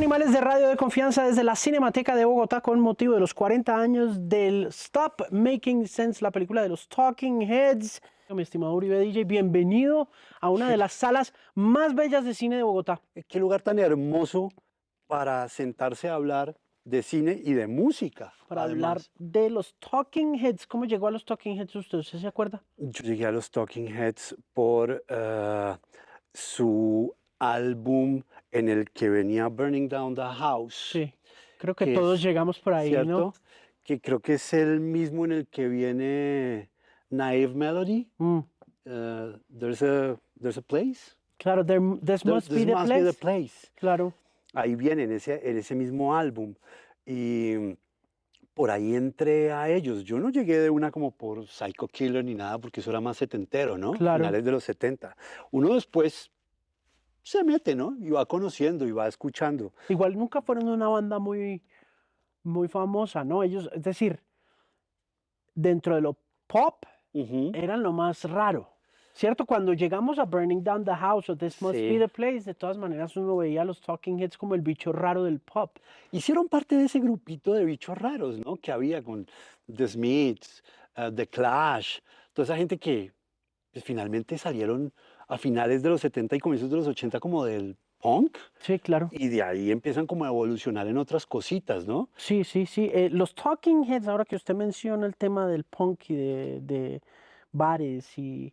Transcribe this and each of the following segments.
Animales de Radio de Confianza desde la Cinemateca de Bogotá con motivo de los 40 años del Stop Making Sense, la película de los Talking Heads. Mi estimado Uribe DJ, bienvenido a una de las salas más bellas de cine de Bogotá. Qué lugar tan hermoso para sentarse a hablar de cine y de música. Para además. hablar de los Talking Heads. ¿Cómo llegó a los Talking Heads usted se acuerda? Yo llegué a los Talking Heads por su álbum en el que venía Burning Down the House. Sí, creo que todos llegamos por ahí, ¿cierto? ¿no? Que creo que es el mismo en el que viene Naive Melody. There's a place. Claro, this must be the place. Claro. Ahí viene en ese mismo álbum. Y por ahí entré a ellos. Yo no llegué de una como por Psycho Killer ni nada, porque eso era más setentero, ¿no? Claro. Finales de los 70. Uno después se mete, ¿no? Y va conociendo y va escuchando. Igual nunca fueron una banda muy famosa, ¿no? Ellos, es decir, dentro de lo pop, eran lo más raro, ¿cierto? Cuando llegamos a Burning Down the House o This Must Be the Place, de todas maneras uno veía a los Talking Heads como el bicho raro del pop. Hicieron parte de ese grupito de bichos raros, ¿no? Que había con The Smiths, The Clash, toda esa gente que pues, finalmente salieron a finales de los 70 y comienzos de los 80 como del punk. Sí, claro. Y de ahí empiezan como a evolucionar en otras cositas, ¿no? Sí, sí, sí. Los Talking Heads, ahora que usted menciona el tema del punk y de bares y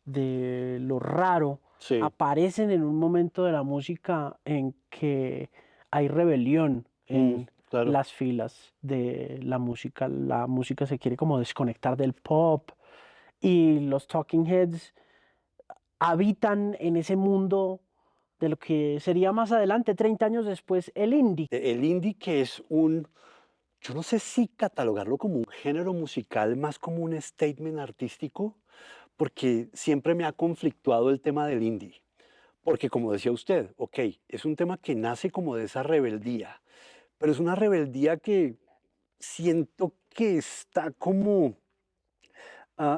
de lo raro, Sí. aparecen en un momento de la música en que hay rebelión en claro. las filas de la música. La música se quiere como desconectar del pop y los Talking Heads habitan en ese mundo de lo que sería más adelante, 30 años después, el indie. El indie, que es yo no sé si catalogarlo como un género musical, más como un statement artístico, porque siempre me ha conflictuado el tema del indie. Porque como decía usted, ok, es un tema que nace como de esa rebeldía, pero es una rebeldía que siento que está como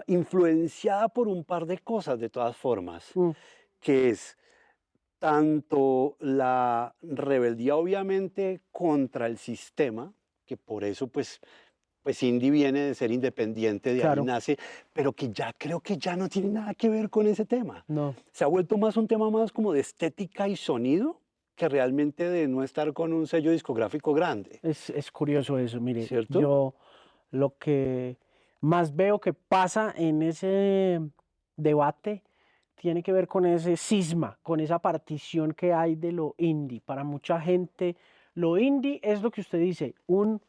influenciada por un par de cosas de todas formas, que es tanto la rebeldía obviamente contra el sistema, que por eso pues indie viene de ser independiente, de ahí nace, pero que ya creo que ya no tiene nada que ver con ese tema. No. Se ha vuelto más un tema más como de estética y sonido, que realmente de no estar con un sello discográfico grande. Es curioso eso, mire. ¿Cierto? Yo lo que más veo que pasa en ese debate tiene que ver con ese cisma, con esa partición que hay de lo indie. Para mucha gente, lo indie es lo que usted dice, un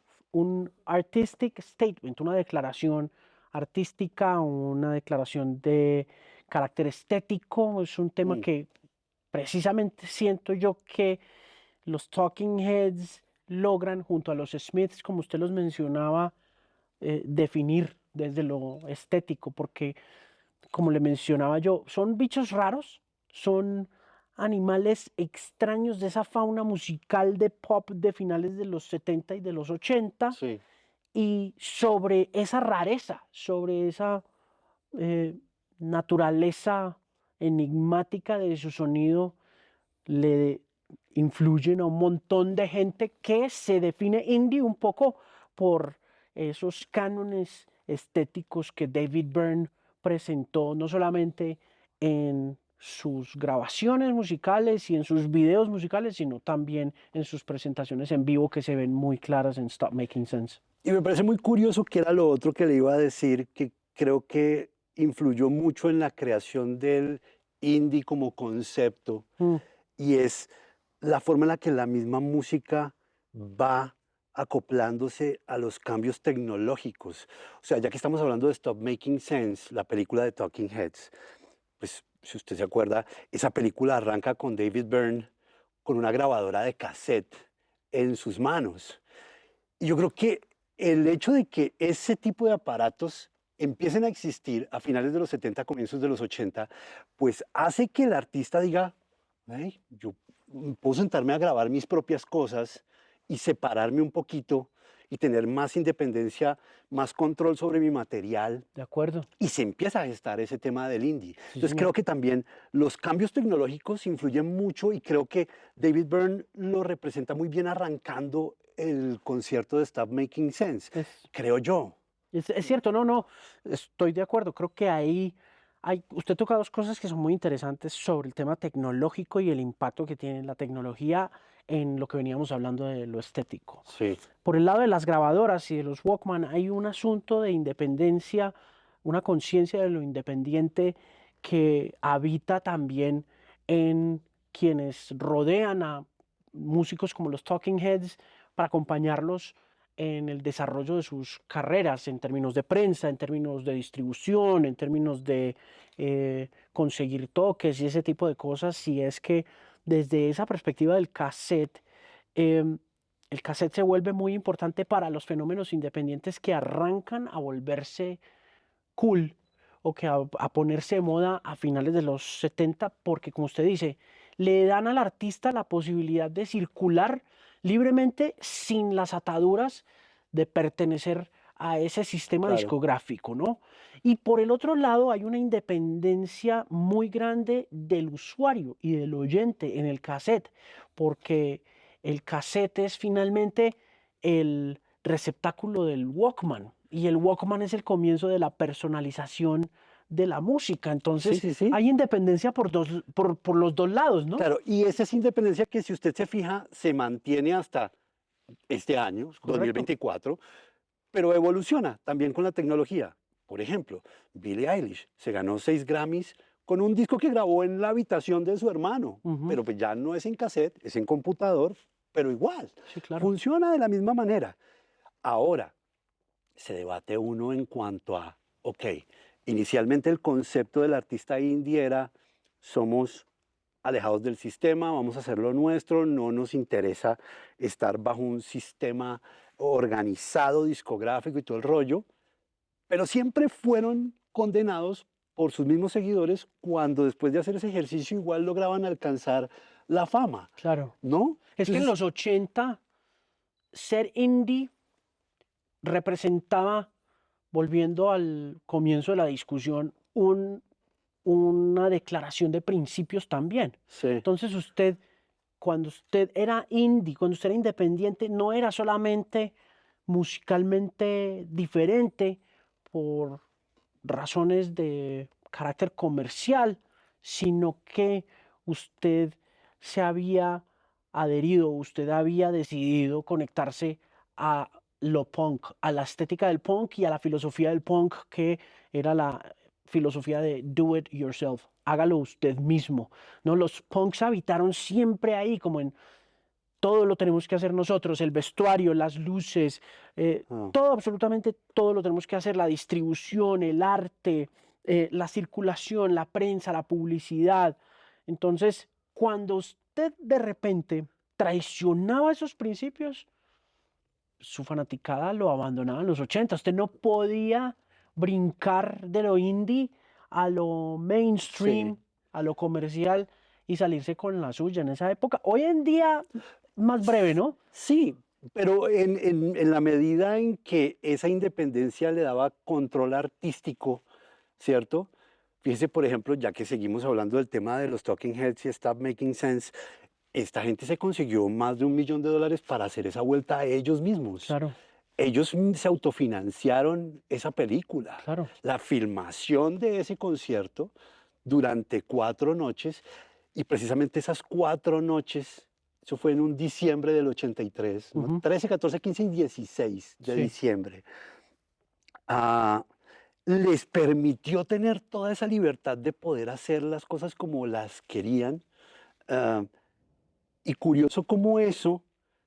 artistic statement, una declaración artística, una declaración de carácter estético. Es un tema que precisamente siento yo que los Talking Heads logran, junto a los Smiths, como usted los mencionaba, definir desde lo estético, porque, como le mencionaba yo, son bichos raros, son animales extraños de esa fauna musical de pop de finales de los 70 y de los 80, Sí. y sobre esa rareza, sobre esa naturaleza enigmática de su sonido, le influyen a un montón de gente que se define indie un poco por esos cánones estéticos que David Byrne presentó no solamente en sus grabaciones musicales y en sus videos musicales, sino también en sus presentaciones en vivo que se ven muy claras en Stop Making Sense. Y me parece muy curioso que era lo otro que le iba a decir, que creo que influyó mucho en la creación del indie como concepto, y es la forma en la que la misma música va acoplándose a los cambios tecnológicos. O sea, ya que estamos hablando de Stop Making Sense, la película de Talking Heads, pues si usted se acuerda, esa película arranca con David Byrne con una grabadora de cassette en sus manos. Y yo creo que el hecho de que ese tipo de aparatos empiecen a existir a finales de los 70, comienzos de los 80, pues hace que el artista diga, hey, yo puedo sentarme a grabar mis propias cosas y separarme un poquito y tener más independencia, más control sobre mi material. De acuerdo. Y se empieza a gestar ese tema del indie. Sí, Entonces señor. creo que también los cambios tecnológicos influyen mucho y creo que David Byrne lo representa muy bien arrancando el concierto de Stop Making Sense, Es, creo yo. es cierto, no, estoy de acuerdo. Creo que ahí usted toca dos cosas que son muy interesantes sobre el tema tecnológico y el impacto que tiene la tecnología en lo que veníamos hablando de lo estético. Sí, Por el lado de las grabadoras y de los Walkman hay un asunto de independencia, una conciencia de lo independiente que habita también en quienes rodean a músicos como los Talking Heads para acompañarlos en el desarrollo de sus carreras en términos de prensa, en términos de distribución, en términos de conseguir toques y ese tipo de cosas. Si es que desde esa perspectiva del cassette, em, el cassette se vuelve muy importante para los fenómenos independientes que arrancan a volverse cool o que a ponerse de moda a finales de los 70, porque como usted dice, le dan al artista la posibilidad de circular libremente sin las ataduras de pertenecer a ese sistema claro. discográfico, ¿no? Y por el otro lado hay una independencia muy grande del usuario y del oyente en el cassette, porque el cassette es finalmente el receptáculo del Walkman y el Walkman es el comienzo de la personalización de la música. Sí, Entonces sí, sí. hay independencia por los dos lados, ¿no? Claro, y esa es independencia que si usted se fija, se mantiene hasta este año, Correcto. 2024, pero evoluciona también con la tecnología. Por ejemplo, Billie Eilish se ganó 6 Grammys con un disco que grabó en la habitación de su hermano, Ujú. pero pues ya no es en cassette, es en computador, pero igual, Sí, claro. funciona de la misma manera. Ahora, se debate uno en cuanto a, ok, inicialmente el concepto del artista indie era, somos alejados del sistema, vamos a hacer lo nuestro, no nos interesa estar bajo un sistema organizado, discográfico y todo el rollo, pero siempre fueron condenados por sus mismos seguidores cuando después de hacer ese ejercicio igual lograban alcanzar la fama, Claro. ¿no? Es que en Entonces, los 80 ser indie representaba, volviendo al comienzo de la discusión, una declaración de principios también. sí, Entonces usted, cuando usted era indie, cuando usted era independiente, no era solamente musicalmente diferente por razones de carácter comercial, sino que usted se había adherido, usted había decidido conectarse a lo punk, a la estética del punk y a la filosofía del punk, que era la filosofía de do it yourself, hágalo usted mismo, ¿no? Los punks habitaron siempre ahí, como en todo lo tenemos que hacer nosotros, el vestuario, las luces, ah, todo, absolutamente todo lo tenemos que hacer, la distribución, el arte, la circulación, la prensa, la publicidad. Entonces, cuando usted de repente traicionaba esos principios, su fanaticada lo abandonaba en los 80. Usted no podía brincar de lo indie a lo sí. mainstream, a lo comercial y salirse con la suya en esa época. Hoy en día, más breve, ¿no? Sí, pero en la medida en que esa independencia le daba control artístico, ¿cierto? Fíjese, por ejemplo, ya que seguimos hablando del tema de los Talking Heads y Stop Making Sense, esta gente se consiguió más de $1 millón para hacer esa vuelta a ellos mismos. Claro, Ellos se autofinanciaron esa película, claro. la filmación de ese concierto durante 4 noches y precisamente esas 4 noches, eso fue en un diciembre del 83, ¿no? Ujú. 13, 14, 15 y 16 de Sí, diciembre. Ah, les permitió tener toda esa libertad de poder hacer las cosas como las querían. ah, y curioso cómo eso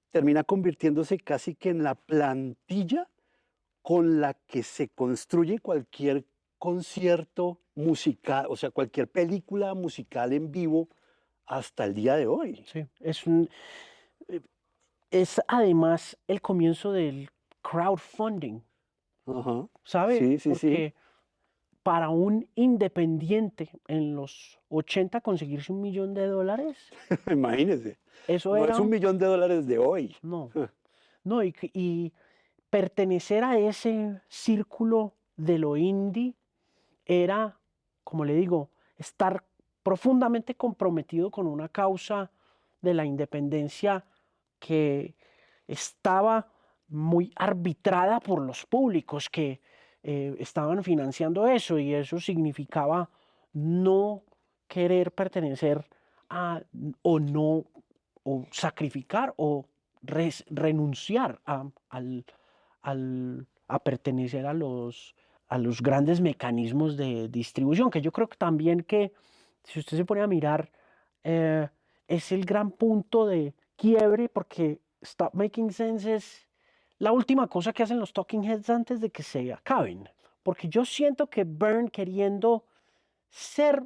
termina convirtiéndose casi que en la plantilla con la que se construye cualquier concierto musical, o sea, cualquier película musical en vivo hasta el día de hoy. sí. Eh, es además el comienzo del crowdfunding, Ajá. ¿sabe? Sí, sí, sí. Porque para un independiente en los 80 conseguirse $1 millón, Imagínese. eso No es era, $1 millón de hoy. no, no, y pertenecer a ese círculo de lo indie era, como le digo, estar profundamente comprometido con una causa de la independencia que estaba muy arbitrada por los públicos que estaban financiando eso, y eso significaba no querer pertenecer a, o no, o sacrificar o renunciar a pertenecer a los grandes mecanismos de distribución, que yo creo que también que, si usted se pone a mirar, eh, es el gran punto de quiebre, porque Stop Making Sense es la última cosa que hacen los Talking Heads antes de que se acaben. Porque yo siento que Byrne, queriendo ser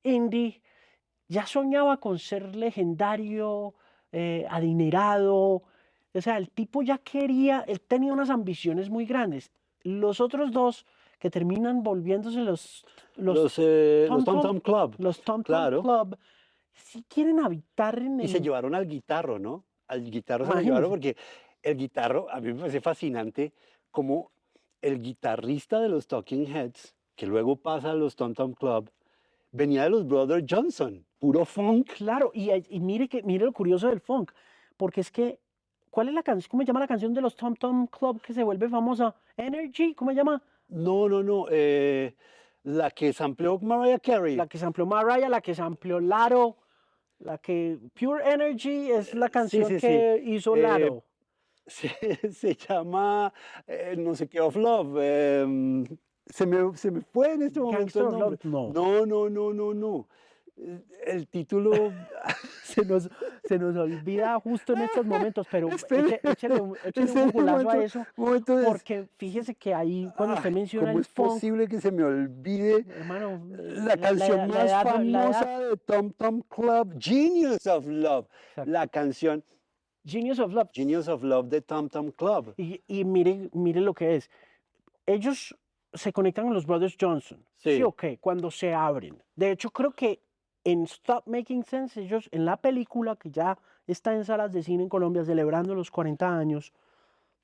indie, ya soñaba con ser legendario, adinerado. O sea, el tipo ya quería, él tenía unas ambiciones muy grandes. Los otros dos que terminan volviéndose Los Tom Tom Tom, Tom Club, los Tom Tom claro. Club, si quieren habitar Y se llevaron al guitarro, ¿no? Al guitarro se lo llevaron imagínense, porque el guitarro, a mí me parece fascinante como el guitarrista de los Talking Heads, que luego pasa a los Tom Tom Club, venía de los Brothers Johnson, puro funk. claro, y mire lo curioso del funk, porque es que, ¿cuál es la canción? ¿Cómo se llama la canción de los Tom Tom Club que se vuelve famosa? Energy, ¿cómo se llama? No, no, no, la que sampleó Mariah La Carey. que se amplió Mariah, la que se amplió Laro, la que Pure Energy es la Sí, canción sí, sí. que hizo eh, Laro. se llama no sé qué of Love. Se me fue en este momento Gangster el of nombre. Love, no. No, no, no, no, no. El título. Se nos, se nos olvida justo en estos momentos, pero Espere, échele en un serio, googlazo a eso, un momento porque fíjese que ahí, cuando usted ay, menciona ¿cómo el es funk, posible que se me olvide hermano, la canción la más edad, la edad, famosa de Tom Tom Club, Genius of Love? La exacto. canción Genius of Love. Genius of Love de Tom Tom Club. Y mire lo que es. Ellos se conectan a los Brothers Johnson, ¿sí o Sí. qué? Cuando se abren. De hecho, creo que en Stop Making Sense, ellos en la película que ya está en salas de cine en Colombia celebrando los 40 años,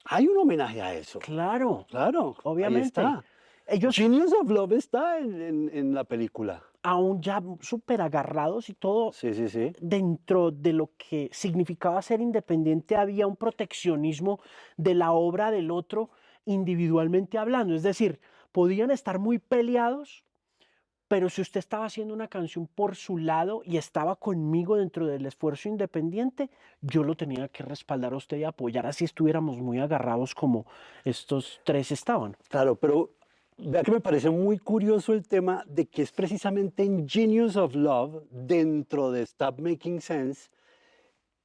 Hay un homenaje a eso. claro, Claro, ahí obviamente, está. ellos Genius of Love está en la película. aún ya súper agarrados y todo, Sí, sí, sí. dentro de lo que significaba ser independiente, había un proteccionismo de la obra del otro individualmente hablando. Es decir, podían estar muy peleados, pero si usted estaba haciendo una canción por su lado y estaba conmigo dentro del esfuerzo independiente, yo lo tenía que respaldar a usted y apoyar, así estuviéramos muy agarrados como estos tres estaban. Claro, pero vea que me parece muy curioso el tema de que es precisamente en Genius of Love, dentro de Stop Making Sense,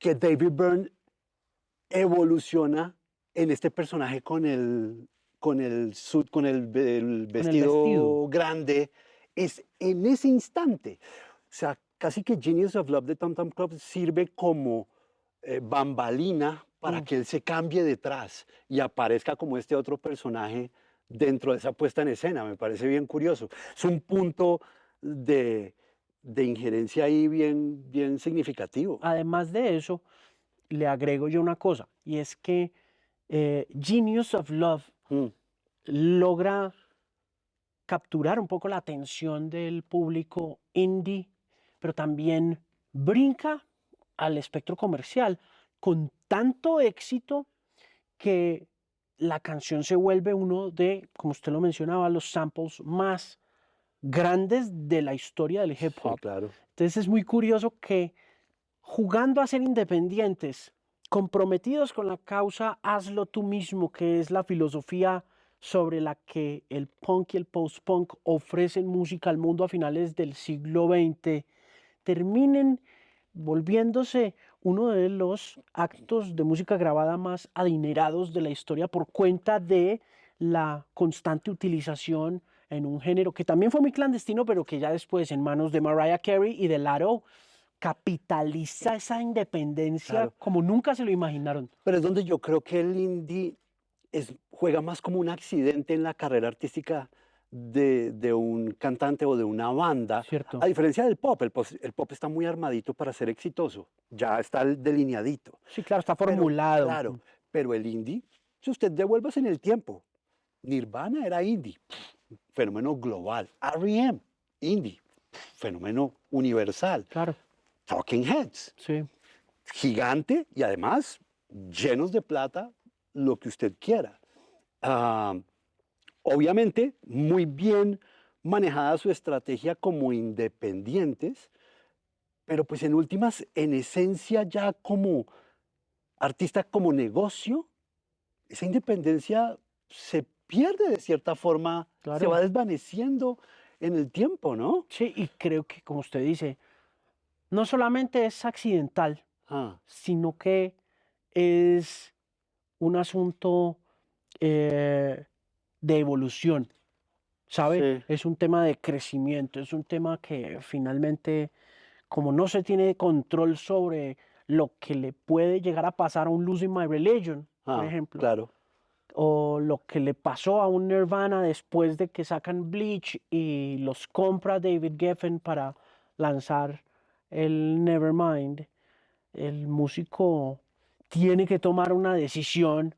que David Byrne evoluciona en este personaje con el suit, el Con el vestido. vestido grande. Es en ese instante. O sea, casi que Genius of Love de Tom Tom Club sirve como bambalina para Mm. que él se cambie detrás y aparezca como este otro personaje dentro de esa puesta en escena. Me parece bien curioso. Es un punto de injerencia ahí bien, bien significativo. Además de eso, le agrego yo una cosa, y es que Genius of Love Mm, logra capturar un poco la atención del público indie, pero también brinca al espectro comercial con tanto éxito que la canción se vuelve uno de, como usted lo mencionaba, los samples más grandes de la historia del hip sí, hop. claro. Entonces es muy curioso que, jugando a ser independientes, comprometidos con la causa, hazlo tú mismo, que es la filosofía sobre la que el punk y el post-punk ofrecen música al mundo a finales del siglo XX, terminen volviéndose uno de los actos de música grabada más adinerados de la historia por cuenta de la constante utilización en un género que también fue muy clandestino, pero que ya después, en manos de Mariah Carey y de Laro, capitaliza esa independencia Claro, como nunca se lo imaginaron, pero es donde yo creo que el indie juega más como un accidente en la carrera artística de un cantante o de una banda, a ¿cierto? diferencia del pop. El pop está muy armadito para ser exitoso, ya está delineadito. Sí, claro, está Pero formulado. claro, pero el indie Si usted devuelvas en el tiempo, Nirvana era indie, fenómeno global. R.E.M., indie, fenómeno universal. Claro, Talking Heads, sí. gigante y además llenos de plata, lo que usted quiera. Ah, obviamente, muy bien manejada su estrategia como independientes, pero pues en últimas, en esencia ya como artista, como negocio, esa independencia se pierde de cierta forma, se Claro. va desvaneciendo en el tiempo, ¿no? Sí, y creo que, como usted dice, no solamente es accidental, Ah, sino que es un asunto eh, de evolución, ¿sabe? sí, Es un tema de crecimiento, es un tema que finalmente, como no se tiene control sobre lo que le puede llegar a pasar a un Losing My Religion, por ejemplo, claro, o lo que le pasó a un Nirvana después de que sacan Bleach y los compra David Geffen para lanzar el Nevermind, el músico tiene que tomar una decisión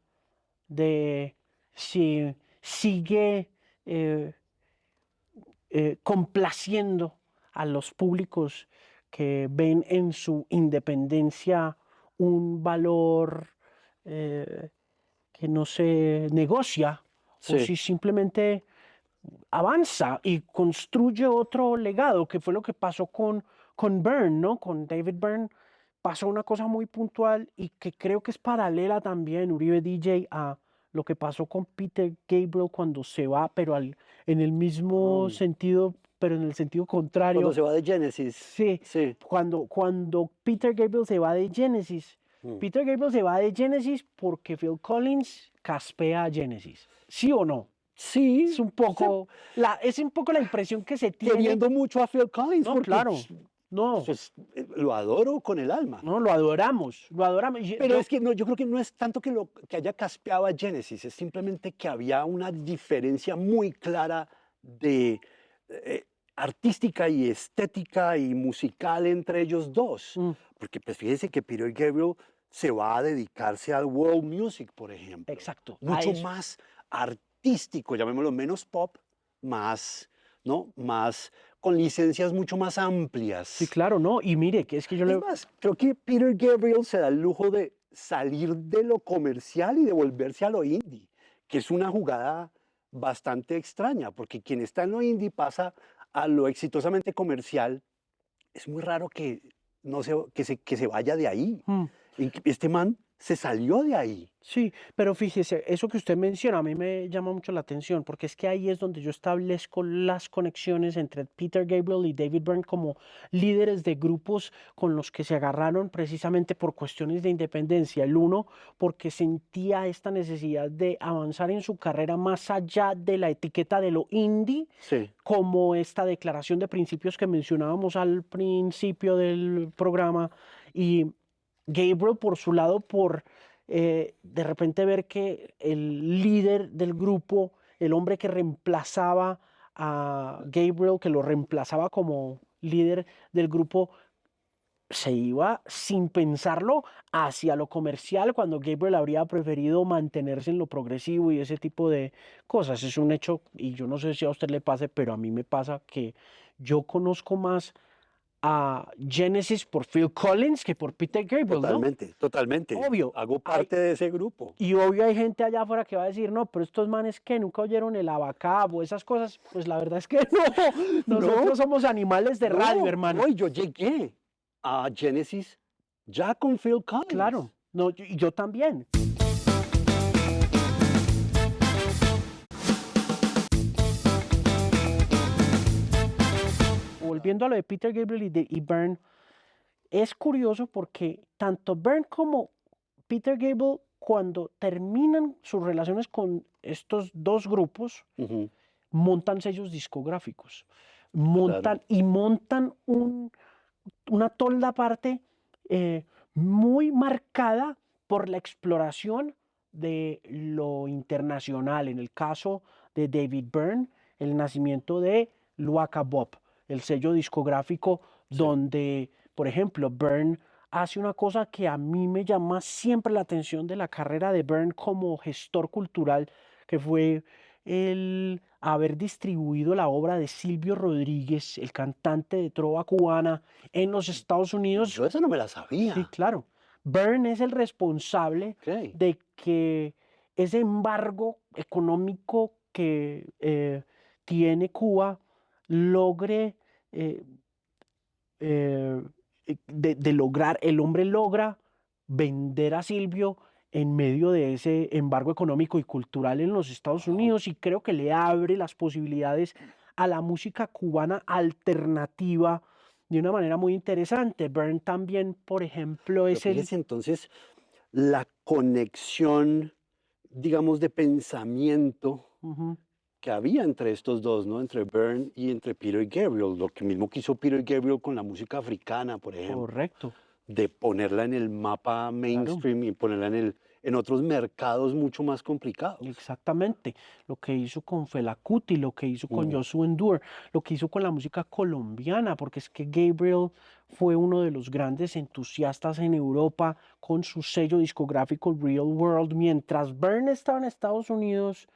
de si sigue eh, complaciendo a los públicos que ven en su independencia un valor que no se negocia, o sí, si simplemente avanza y construye otro legado, que fue lo que pasó con Byrne, ¿no? Con David Byrne pasó una cosa muy puntual y que creo que es paralela también, Uribe DJ, a lo que pasó con Peter Gabriel cuando se va, pero en el mismo um, sentido, pero en el sentido cuando contrario. se va de Genesis, Sí, sí, cuando Peter Gabriel se va de Genesis, mm, Peter Gabriel se va de Genesis porque Phil Collins caspea a Genesis. ¿Sí o no? sí, Es un poco la impresión que se tiene. queriendo mucho a Phil Collins No, porque claro, no, pues, lo adoro con el alma. no, lo adoramos, lo adoramos. Pero es que no, yo creo que no es tanto que haya caspeado a Genesis, es simplemente que había una diferencia muy clara de eh, artística y estética y musical entre ellos dos. Mm, Porque pues fíjense que Peter Gabriel se va a dedicarse al world music, por ejemplo. exacto, a Mucho eso. más artístico, llamémoslo menos pop, más, ¿no? Más, con licencias mucho más Sí, amplias. claro, no, y mire, que es que yo Es le... más, creo que Peter Gabriel se da el lujo de salir de lo comercial y de volverse a lo indie, que es una jugada bastante extraña, porque quien está en lo indie pasa a lo exitosamente comercial. Es muy raro que, no se, que se vaya de ahí. Mm. Este man se salió de ahí. Sí, pero fíjese, eso que usted menciona a mí me llama mucho la atención, porque es que ahí es donde yo establezco las conexiones entre Peter Gabriel y David Byrne como líderes de grupos con los que se agarraron precisamente por cuestiones de independencia. El uno, porque sentía esta necesidad de avanzar en su carrera más allá de la etiqueta de lo indie, Sí, como esta declaración de principios que mencionábamos al principio del programa, y Gabriel por su lado, por de repente ver que el líder del grupo, el hombre que reemplazaba a Gabriel, que lo reemplazaba como líder del grupo, se iba sin pensarlo hacia lo comercial cuando Gabriel habría preferido mantenerse en lo progresivo y ese tipo de cosas. Es un hecho y yo no sé si a usted le pase, pero a mí me pasa que yo conozco más a Genesis por Phil Collins que por Peter Gabriel, ¿no? totalmente, totalmente. Obvio, Hago hay, parte de ese grupo. y obvio hay gente allá afuera que va a decir, no, pero estos manes que nunca oyeron el abacab o esas cosas, pues la verdad es que no, No, nosotros somos animales de radio, no, hermano. no, y yo llegué a Genesis ya con Phil Claro, Collins. no, y yo también. Volviendo a lo de Peter Gabriel y Byrne, es curioso porque tanto Byrne como Peter Gabriel, cuando terminan sus relaciones con estos dos grupos, Ujú, montan sellos discográficos, claro. montan una tolda aparte eh, muy marcada por la exploración de lo internacional. En el caso de David Byrne, el nacimiento de Luaka Bob, el sello discográfico Sí, donde, por ejemplo, Byrne hace una cosa que a mí me llama siempre la atención de la carrera de Byrne como gestor cultural, que fue el haber distribuido la obra de Silvio Rodríguez, el cantante de trova cubana, en los Estados Unidos. Yo esa no me la Sí, sabía. claro. Byrne es el responsable Ok. de que ese embargo económico que tiene Cuba logre eh, eh, de lograr, el hombre logra vender a Silvio en medio de ese embargo económico y cultural en los Estados Wow. Unidos, y creo que le abre las posibilidades a la música cubana alternativa de una manera muy interesante. Byrne también, por ejemplo, Pero es el... fíjese entonces la conexión, digamos, de pensamiento Ujú, que había entre estos dos, ¿no? Entre Byrne y entre Peter Gabriel, lo que mismo que hizo Peter Gabriel con la música africana, por ejemplo, correcto, de ponerla en el mapa claro. mainstream y ponerla en otros mercados mucho más complicados. Exactamente, lo que hizo con Fela Kuti, lo que hizo con Mm, Joshua Endur, lo que hizo con la música colombiana, porque es que Gabriel fue uno de los grandes entusiastas en Europa con su sello discográfico Real World, mientras Byrne estaba en Estados Unidos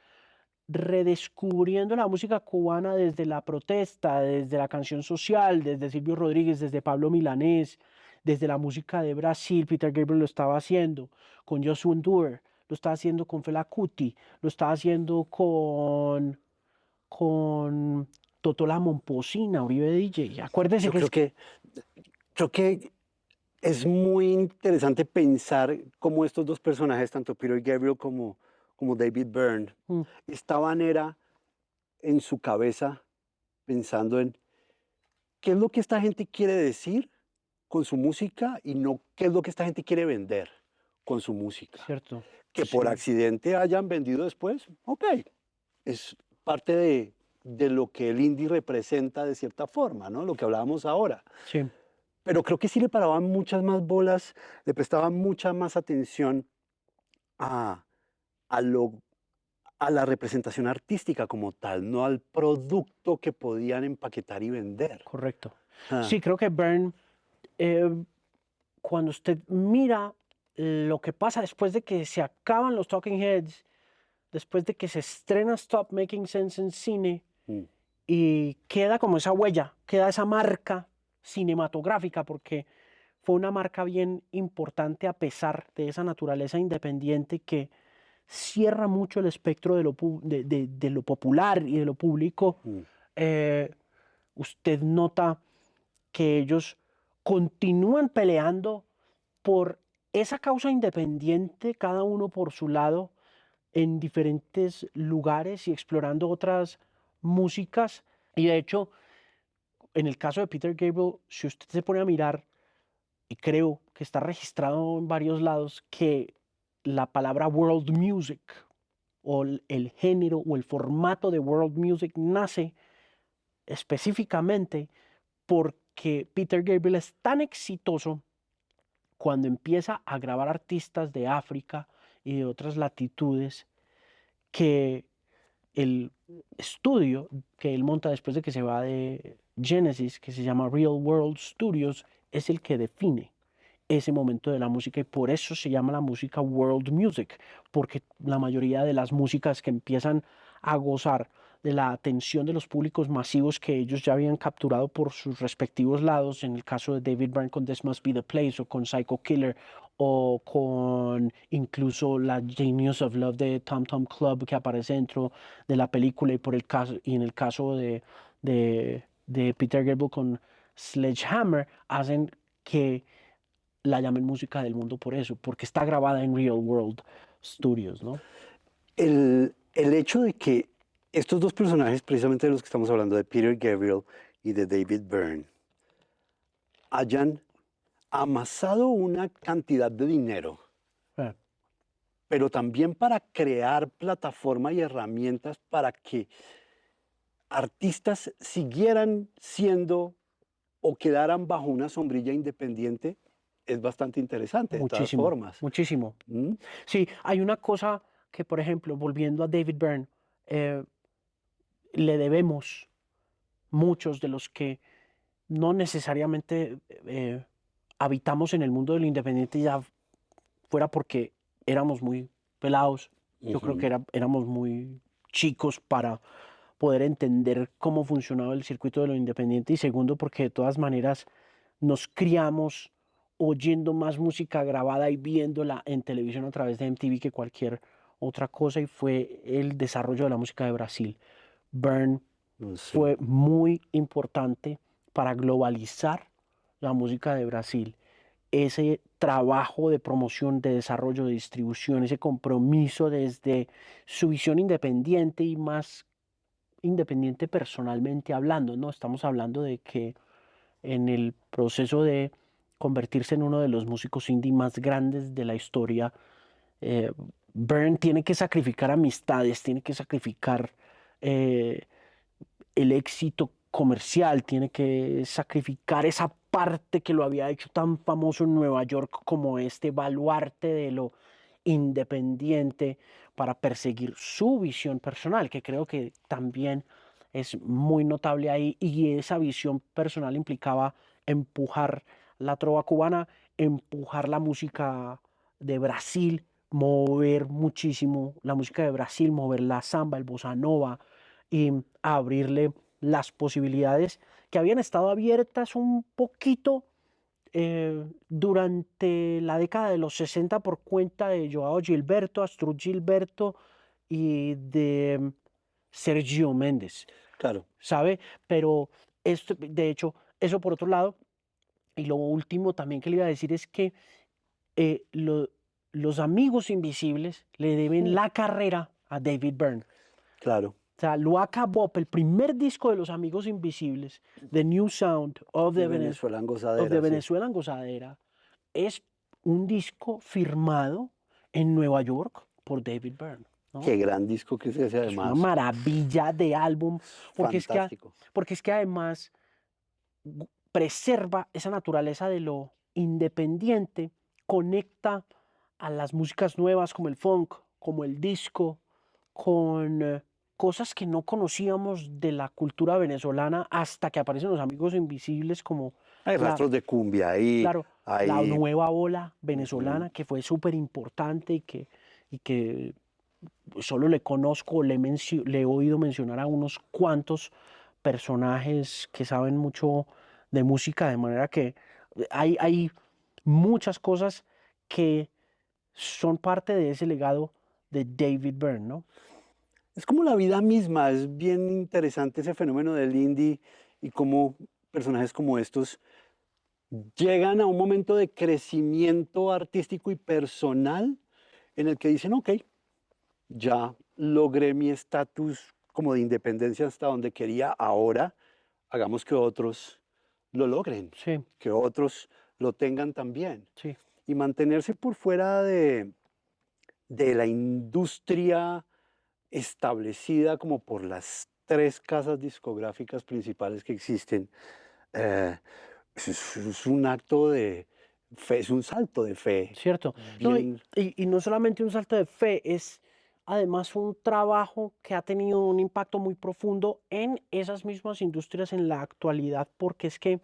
redescubriendo la música cubana desde la protesta, desde la canción social, desde Silvio Rodríguez, desde Pablo Milanés, desde la música de Brasil. Peter Gabriel lo estaba haciendo con Joshua Endur, lo estaba haciendo con Fela Kuti, lo estaba haciendo con Totola Momposina, Uribe DJ. Acuérdese Yo que es... creo que es muy interesante pensar cómo estos dos personajes, tanto Peter Gabriel como David Byrne, Mm, estaban era en su cabeza pensando en qué es lo que esta gente quiere decir con su música y no qué es lo que esta gente quiere vender con su música. cierto, Que por sí, accidente hayan vendido después, ok, es parte de lo que el indie representa de cierta forma, ¿no? Lo que hablábamos ahora. sí, Pero creo que sí le paraban muchas más bolas, le prestaban mucha más atención a, a, lo, a la representación artística como tal, no al producto que podían empaquetar y vender. correcto. Ah, Sí, creo que Byrne, eh, cuando usted mira lo que pasa después de que se acaban los Talking Heads, después de que se estrena Stop Making Sense en cine mm, y queda como esa huella, queda esa marca cinematográfica, porque fue una marca bien importante a pesar de esa naturaleza independiente que cierra mucho el espectro de de lo popular y de lo público. mm. eh, Usted nota que ellos continúan peleando por esa causa independiente, cada uno por su lado, en diferentes lugares y explorando otras músicas. Y de hecho, en el caso de Peter Gabriel, si usted se pone a mirar, y creo que está registrado en varios lados, que la palabra world music o el género o el formato de world music nace específicamente porque Peter Gabriel es tan exitoso cuando empieza a grabar artistas de África y de otras latitudes que el estudio que él monta después de que se va de Genesis, que se llama Real World Studios, es el que define ese momento de la música, y por eso se llama la música world music, porque la mayoría de las músicas que empiezan a gozar de la atención de los públicos masivos que ellos ya habían capturado por sus respectivos lados, en el caso de David Byrne con This Must Be the Place o con Psycho Killer o con incluso la Genius of Love de Tom Tom Club que aparece dentro de la película, y por el caso y en el caso de Peter Gabriel con Sledgehammer, hacen que la llamen música del mundo por eso, porque está grabada en Real World Studios, ¿no? El hecho de que estos dos personajes, precisamente de los que estamos hablando, de Peter Gabriel y de David Byrne, hayan amasado una cantidad de dinero, Eh, pero también para crear plataforma y herramientas para que artistas siguieran siendo o quedaran bajo una sombrilla independiente, es bastante interesante de todas Muchísimo, formas. muchísimo. ¿Mm? Sí, hay una cosa que, por ejemplo, volviendo a David Byrne, eh, le debemos muchos de los que no necesariamente habitamos en el mundo del independiente ya fuera porque éramos muy pelados. Yo creo que éramos muy chicos para poder entender cómo funcionaba el circuito de lo independiente y segundo porque de todas maneras nos criamos oyendo más música grabada y viéndola en televisión a través de MTV que cualquier otra cosa y fue el desarrollo de la música de Brasil. Burn Sí. fue muy importante para globalizar la música de Brasil. Ese trabajo de promoción, de desarrollo, de distribución, ese compromiso desde su visión independiente y más independiente personalmente hablando, ¿no? Estamos hablando de que en el proceso de convertirse en uno de los músicos indie más grandes de la historia, eh, Byrne tiene que sacrificar amistades, tiene que sacrificar eh, el éxito comercial, tiene que sacrificar esa parte que lo había hecho tan famoso en Nueva York como este baluarte de lo independiente para perseguir su visión personal, que creo que también es muy notable ahí y esa visión personal implicaba empujar la trova cubana, empujar la música de Brasil, mover muchísimo la música de Brasil, mover la samba, el bossa nova y abrirle las posibilidades que habían estado abiertas un poquito durante la década de los 60 por cuenta de Joao Gilberto, Astrud Gilberto y de Sergio Méndez, Claro. ¿sabe? Pero esto, de hecho, eso por otro lado, y lo último también que le iba a decir es que eh, lo- los amigos invisibles le deben la carrera a David Byrne. Claro. O sea, Luaca Bop, el primer disco de los Amigos Invisibles, The New Sound of De the, Venezuela en of the gozadera, sí. Venezuelan Gozadera, es un disco firmado en Nueva York por David Byrne, ¿no? Qué gran disco que es ese Es una además. maravilla de álbum, Fantástico. porque es que además preserva esa naturaleza de lo independiente, conecta a las músicas nuevas como el funk, como el disco, con cosas que no conocíamos de la cultura venezolana hasta que aparecen los amigos invisibles como Hay la, rastros de cumbia ahí, claro, la hay... nueva ola Ujú. venezolana que fue súper importante y que solo le conozco, le he oído mencionar a unos cuantos personajes que saben mucho de música, de manera que hay muchas cosas que son parte de ese legado de David Byrne, ¿no? Es como la vida misma, es bien interesante ese fenómeno del indie y cómo personajes como estos llegan a un momento de crecimiento artístico y personal en el que dicen, ok, ya logré mi estatus como de independencia hasta donde quería, ahora hagamos que otros lo logren, Sí, que otros lo tengan también. sí, Y mantenerse por fuera de la industria establecida como por las tres casas discográficas principales que existen, eh, es un acto de fe, es un salto de fe cierto. No, bien. y no solamente un salto de fe, es además un trabajo que ha tenido un impacto muy profundo en esas mismas industrias en la actualidad, porque es que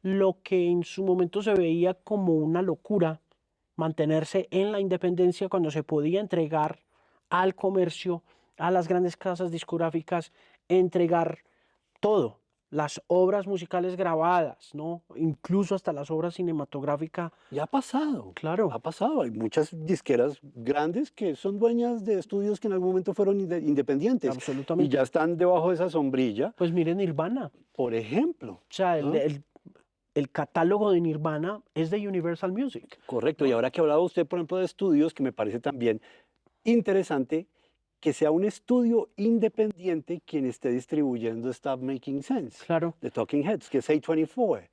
lo que en su momento se veía como una locura, mantenerse en la independencia cuando se podía entregar al comercio, a las grandes casas discográficas, entregar todo, las obras musicales grabadas, ¿no? Incluso hasta las obras cinematográficas, Y ha pasado, claro, ha pasado. Hay muchas disqueras grandes que son dueñas de estudios que en algún momento fueron independientes y ya absolutamente. están debajo de esa sombrilla, Pues miren Nirvana, por ejemplo, o sea, ¿no? el catálogo de Nirvana es de Universal Music, Correcto. Y ¿no? ahora que hablaba usted, por ejemplo, de estudios, que me parece también interesante que sea un estudio independiente quien esté distribuyendo Stop Making Sense Claro. de Talking Heads, que es A24,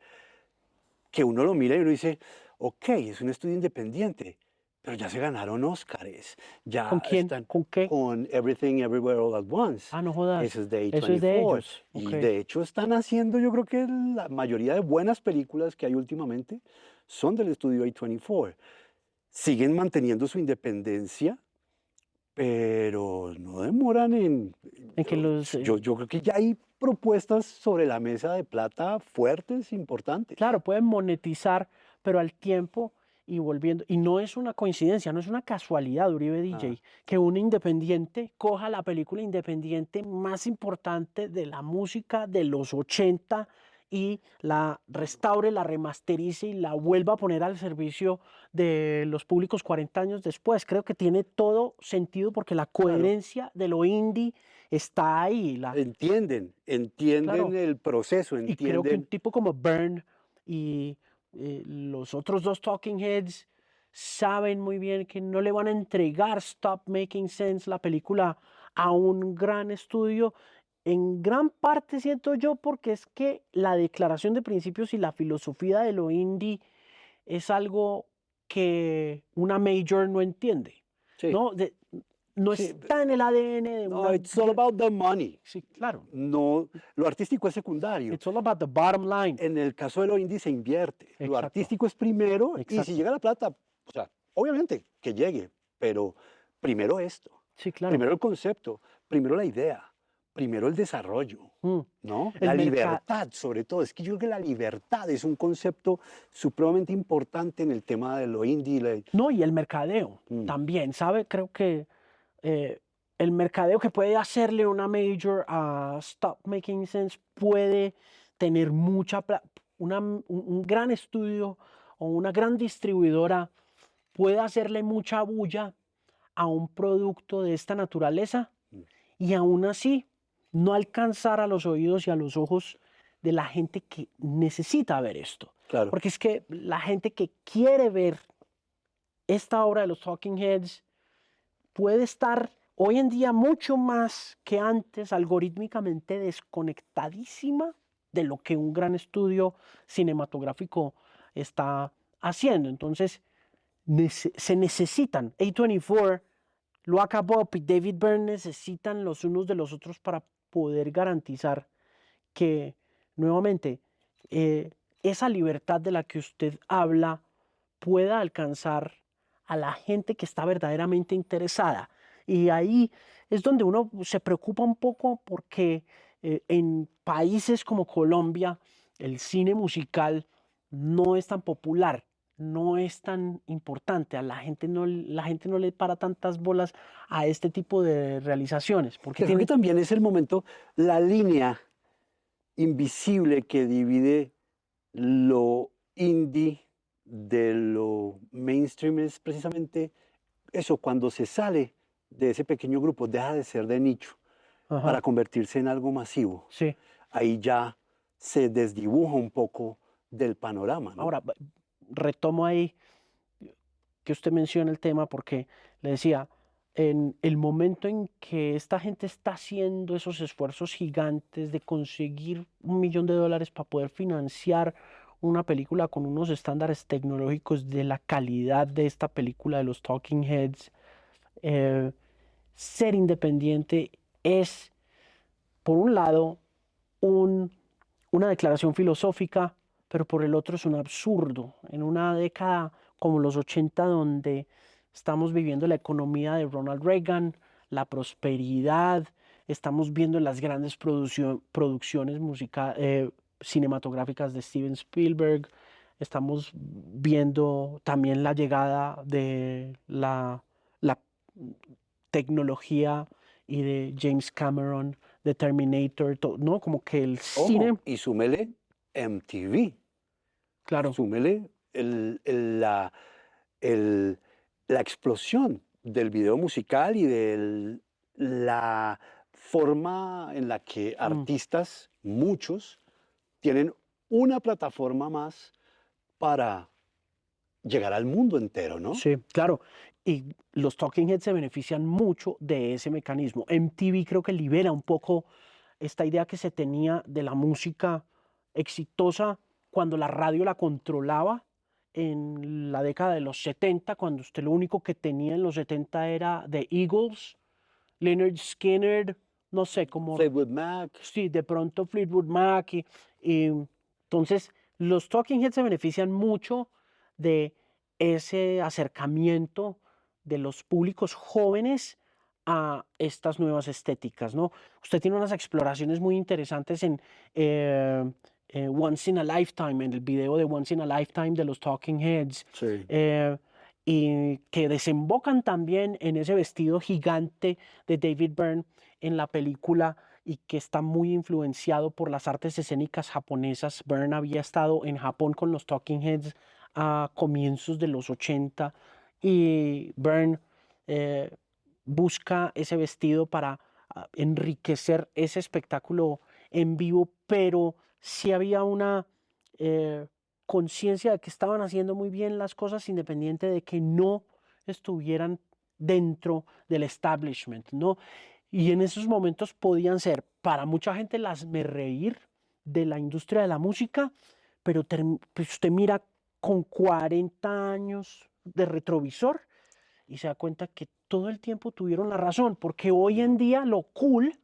que uno lo mira y uno dice, ok, es un estudio independiente, pero ya se ganaron Óscares, ¿Con ya quién? están ¿Con qué? con Everything Everywhere All at Once. Ah, no jodas. Ese es de Eso es de A24. ellos. Ok. Y de hecho están haciendo, yo creo que la mayoría de buenas películas que hay últimamente son del estudio A24. Siguen manteniendo su independencia, pero no demoran en... En que los, Yo creo que ya hay propuestas sobre la mesa de plata fuertes, importantes. claro, pueden monetizar, pero al tiempo y volviendo, y no es una coincidencia, no es una casualidad, Uribe DJ, que un independiente coja la película independiente más importante de la música de los 80 y la restaure, la remasterice y la vuelva a poner al servicio de los públicos 40 años después. Creo que tiene todo sentido porque la Claro. coherencia de lo indie está ahí. Entienden Claro, el proceso, y creo que un entienden. tipo como Byrne y los otros dos Talking Heads saben muy bien que no le van a entregar Stop Making Sense, la película, a un gran estudio. En gran parte siento yo porque es que la declaración de principios y la filosofía de lo indie es algo que una major no entiende, Sí, ¿no? No sí. está en el ADN de No, una... it's all about the money. Sí, claro. No, lo artístico es secundario. It's all about the bottom line. En el caso de lo indie se invierte. Lo Exacto. artístico es primero y si Exacto. llega la plata, o sea, obviamente que llegue, pero primero esto, Sí, claro. primero el concepto, primero la idea, primero el desarrollo, ¿no? El La merca- libertad, sobre todo. Es que yo creo que la libertad es un concepto supremamente importante en el tema de lo indie. No, y el mercadeo también, ¿sabe? Creo que el mercadeo que puede hacerle una major a Stop Making Sense puede tener un gran estudio o una gran distribuidora puede hacerle mucha bulla a un producto de esta naturaleza y aún así no alcanzar a los oídos y a los ojos de la gente que necesita ver esto. Claro. Porque es que la gente que quiere ver esta obra de los Talking Heads puede estar hoy en día mucho más que antes algorítmicamente desconectadísima de lo que un gran estudio cinematográfico está haciendo. Entonces, se necesitan. A24, Luaka Bob y David Byrne necesitan los unos de los otros para poder garantizar que, nuevamente, esa libertad de la que usted habla pueda alcanzar a la gente que está verdaderamente interesada. Y ahí es donde uno se preocupa un poco porque en países como Colombia el cine musical no es tan popular, no es tan importante. La gente no le para tantas bolas a este tipo de realizaciones. Porque Creo que también es el momento, la línea invisible que divide lo indie de lo mainstream es precisamente eso, cuando se sale de ese pequeño grupo, deja de ser de nicho para convertirse en algo masivo. Sí. Ahí ya se desdibuja un poco del panorama, ¿no? Ahora, retomo ahí que usted menciona el tema porque le decía, en el momento en que esta gente está haciendo esos esfuerzos gigantes de conseguir $1 millón para poder financiar una película con unos estándares tecnológicos de la calidad de esta película de los Talking Heads, ser independiente es, por un lado, una declaración filosófica, pero por el otro es un absurdo. En una década como los 80, donde estamos viviendo la economía de Ronald Reagan, la prosperidad, estamos viendo las grandes producciones cinematográficas de Steven Spielberg, estamos viendo también la llegada de la tecnología y de James Cameron, de Terminator, ¿no? Como que el cine... Ojo, y súmele MTV. Claro. Súmele la explosión del video musical y de la forma en la que artistas, muchos, tienen una plataforma más para llegar al mundo entero, ¿no? Sí, claro. Y los Talking Heads se benefician mucho de ese mecanismo. MTV creo que libera un poco esta idea que se tenía de la música exitosa cuando la radio la controlaba en la década de los 70, cuando usted lo único que tenía en los 70 era The Eagles, Lynyrd Skynyrd, no sé, como... Fleetwood Mac. Sí, de pronto Fleetwood Mac. Entonces, los Talking Heads se benefician mucho de ese acercamiento de los públicos jóvenes a estas nuevas estéticas, ¿no? Usted tiene unas exploraciones muy interesantes Once in a Lifetime, en el video de Once in a Lifetime de los Talking Heads, Sí. y que desembocan también en ese vestido gigante de David Byrne en la película y que está muy influenciado por las artes escénicas japonesas. Byrne había estado en Japón con los Talking Heads a comienzos de los 80 y Byrne busca ese vestido para enriquecer ese espectáculo en vivo, pero sí había una conciencia de que estaban haciendo muy bien las cosas independiente de que no estuvieran dentro del establishment, ¿no? Y en esos momentos podían ser para mucha gente las me reír de la industria de la música, pero pues usted mira con 40 años de retrovisor y se da cuenta que todo el tiempo tuvieron la razón, porque hoy en día lo cool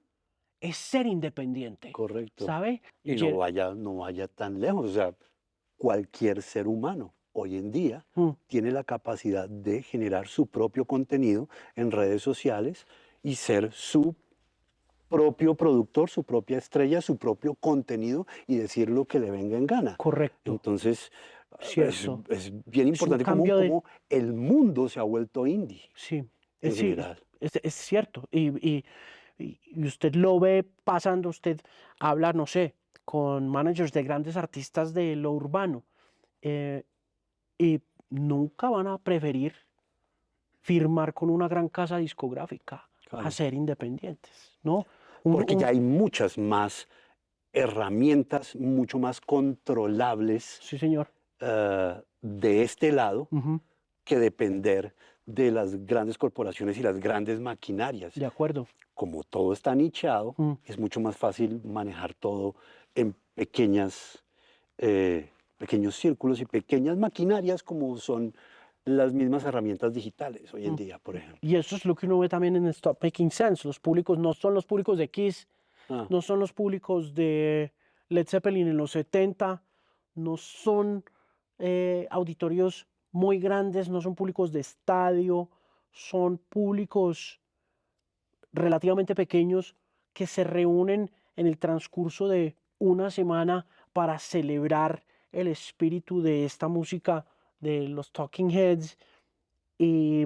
es ser independiente, Correcto. ¿sabe? Y no vaya tan lejos. O sea, cualquier ser humano hoy en día Mm, tiene la capacidad de generar su propio contenido en redes sociales y ser su propio productor, su propia estrella, su propio contenido y decir lo que le venga en gana. correcto, Entonces, cierto. es bien Es un importante cambio de... cómo el mundo se ha vuelto indie Sí, en sí, general. es cierto. Y usted lo ve pasando, usted habla, no sé, con managers de grandes artistas de lo urbano eh, y nunca van a preferir firmar con una gran casa discográfica a Claro. ser independientes, ¿no? Porque ya hay muchas más herramientas, mucho más controlables Sí, señor. de este lado Ujú, que depender de las grandes corporaciones y las grandes maquinarias. de acuerdo. Como todo está nichado, Mm. es mucho más fácil manejar todo en pequeños círculos y pequeñas maquinarias como son las mismas herramientas digitales hoy en Mm. día, por ejemplo. Y eso es lo que uno ve también en Stop Making Sense. Los públicos no son los públicos de Kiss, Ah, no son los públicos de Led Zeppelin en los 70, no son auditorios muy grandes, no son públicos de estadio, son públicos relativamente pequeños que se reúnen en el transcurso de una semana para celebrar el espíritu de esta música de los Talking Heads y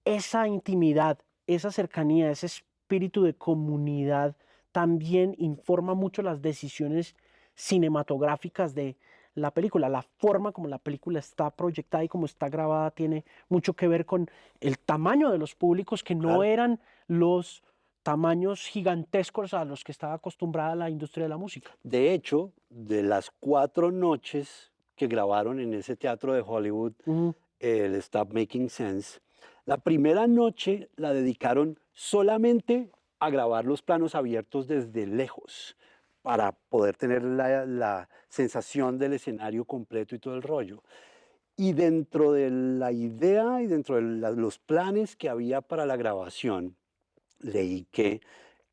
esa intimidad, esa cercanía, ese espíritu de comunidad también informa mucho las decisiones cinematográficas de la película. La forma como la película está proyectada y como está grabada tiene mucho que ver con el tamaño de los públicos que no claro. eran los tamaños gigantescos a los que estaba acostumbrada la industria de la música. De hecho, de las 4 noches que grabaron en ese teatro de Hollywood, Ujú, el Stop Making Sense, la primera noche la dedicaron solamente a grabar los planos abiertos desde lejos, para poder tener la sensación del escenario completo y todo el rollo. Y dentro de la idea y dentro de los planes que había para la grabación, leí que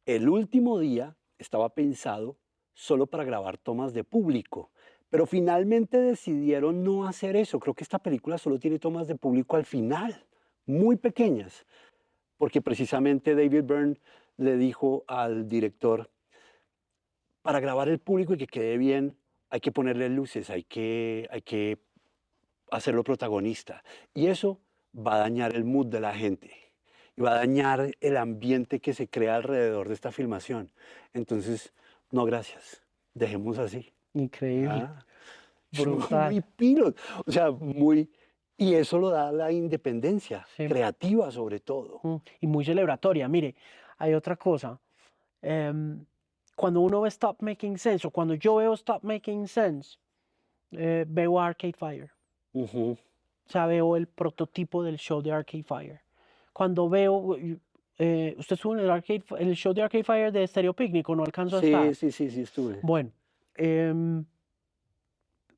el último día estaba pensado solo para grabar tomas de público, pero finalmente decidieron no hacer eso. Creo que esta película solo tiene tomas de público al final, muy pequeñas, porque precisamente David Byrne le dijo al director, para grabar el público y que quede bien, hay que ponerle luces, hay que hacerlo protagonista. Y eso va a dañar el mood de la gente y va a dañar el ambiente que se crea alrededor de esta filmación. Entonces, no, gracias. Dejemos así. increíble, Ah, brutal. muy pilo. O sea, muy... Y eso lo da la independencia, Sí. creativa sobre todo. Y muy celebratoria. Mire, hay otra cosa. em, Cuando uno ve Stop Making Sense, o cuando yo veo Stop Making Sense, veo Arcade Fire. Ujú. O sea, veo el prototipo del show de Arcade Fire. Cuando veo, usted estuvo en en el show de Arcade Fire de Stereo Picnic, ¿o no alcanzó a Sí, estar? sí, sí, sí estuve. Bueno, em,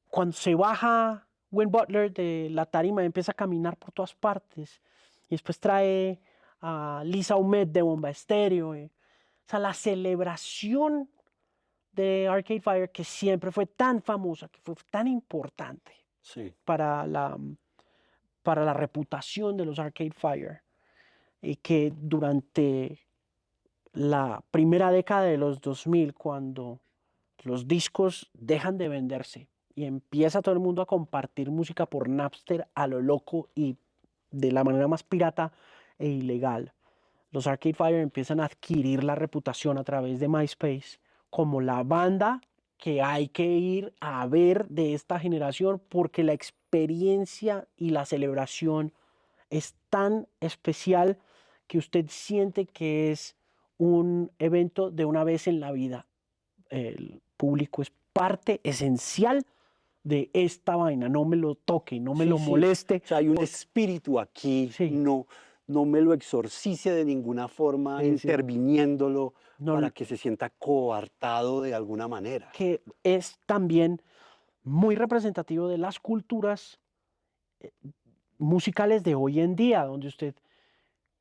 cuando se baja Win Butler de la tarima y empieza a caminar por todas partes, y después trae a Lisa Humet de Bomba Estéreo. O sea, la celebración de Arcade Fire, que siempre fue tan famosa, que fue tan importante Sí, para para la reputación de los Arcade Fire, y que durante la primera década de los 2000, cuando los discos dejan de venderse y empieza todo el mundo a compartir música por Napster a lo loco y de la manera más pirata e ilegal, los Arcade Fire empiezan a adquirir la reputación a través de MySpace como la banda que hay que ir a ver de esta generación porque la experiencia y la celebración es tan especial que usted siente que es un evento de una vez en la vida. El público es parte esencial de esta vaina. No me lo toque, no me Sí, lo sí. moleste. O sea, hay un espíritu aquí, Sí. no me lo exorcice de ninguna forma, Sí, sí. interviniéndolo No, para que se sienta coartado de alguna manera. que es también muy representativo de las culturas musicales de hoy en día, donde usted